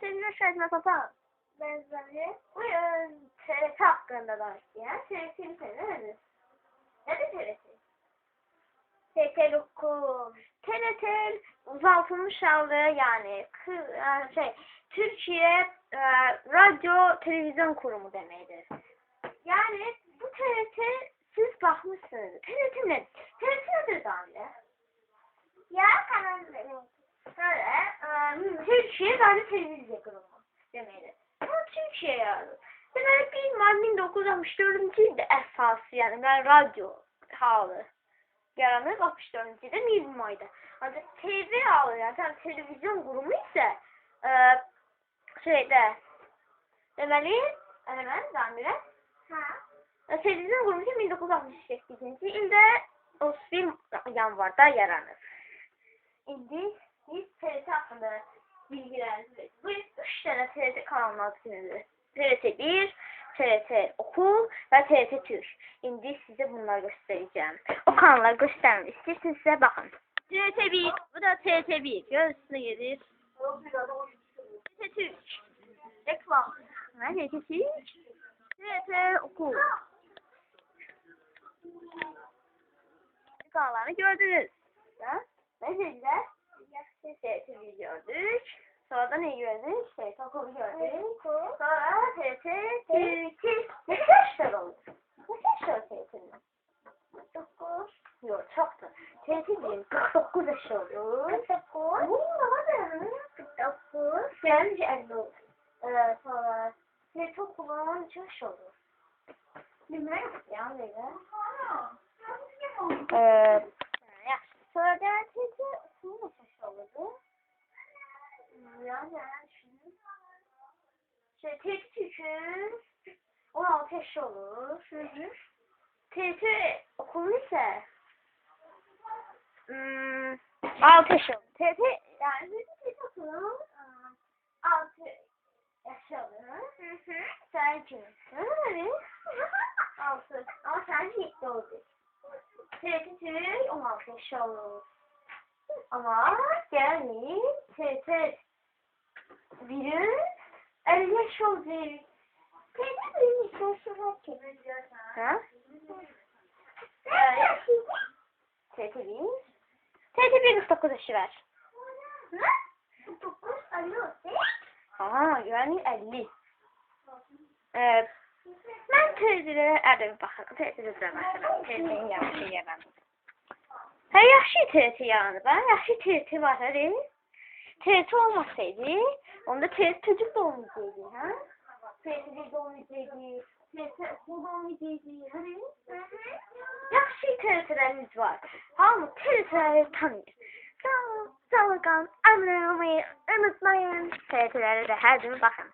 Sizin şahitine sapan. Ben zannediyorum. Buyurun. TRT hakkında danışıyor. TRT'yi sever. Nedir TRT? TRT Lokum. TRT uzatılmış hali yani Türkiye Radyo Televizyon Kurumu demekdir. Yani bu TRT siz bakmışsınız. TRT ne? TRT nedir danışıyor? Ya kanal demek. Türkiye Radyo Televizyon Kurumu deməkdir. Bu Türkiye yani. Deməli, 1 Mart 1964-cü ildə əsası, yəni radyo halı yaranıb 64-cü ildə 1 Mayda. Ancaq TV halı, yəni televizyon qurumu isə deməli, mən Zamirə. Televizyon qurumu isə 1968-ci ildə 31 yanvarda yaranıb. İndi biz TRT hakkında bilgilerinizi verin. Bu 3 tane TRT kanalının adı TRT 1, TRT Okul ve TRT Türk. İndi size bunları göstereceğim. O kanalları göstermek istiyorsanız size bakın. TRT 1, bu da TRT 1. Göğsüne gelir. TRT Türk. Reklam. TRT Türk. TRT Okul. Kanallarını gördünüz. Mesela TRT gördük. Sonra da ne gördük? Okulu gördük. Sonra TRT Türk. Ne kadar işler oldu? Ne kadar işler TRT'nin? 9. Yok çoktu. TRT'nin 49 yaş oldu. 49. Bu ne? 49. Gelmiş 50 oldu. Sonra TRT Okulu'nun 3 yaş oldu. Bilmiyorum ya böyle. Sonra da TRT Okulu'nun 3 yaş oldu. Yani şimdi TRT Türk'ün 16 yaş olur. TRT Okulu ise 6 yaş olur. TRT yani TRT Okulu 6 yaş olur. Sen kimsin? 6. Ama sen 7 oldu. TRT Türk 16 yaş olur. Ama yani TRT Virün 50 yaş olacak. TRT Virün istersen herkes. Ha? TRT Virün. TRT Virün 49 yaşı var. Ne? 49 50 olacak. Aha yani 50. Ben TRT'lere bir baxarım. TRT'lərə baxarım. TRT'nin yaxşı yaranır. Yaxşı TRT yaranır. Yaxşı TRT var hə? TRT olmasaydı, onda TRT çocuk da olmayacaqdı, ha? TRT 1 olmayacaqdı, TRT Okul olmayacaqdı, yaxşı TRT'lərimiz var. Hamı TRT'ləri tanıyır. Sağ olun, abone olmayı unutmayın. TRT'lərə də hər gün baxın.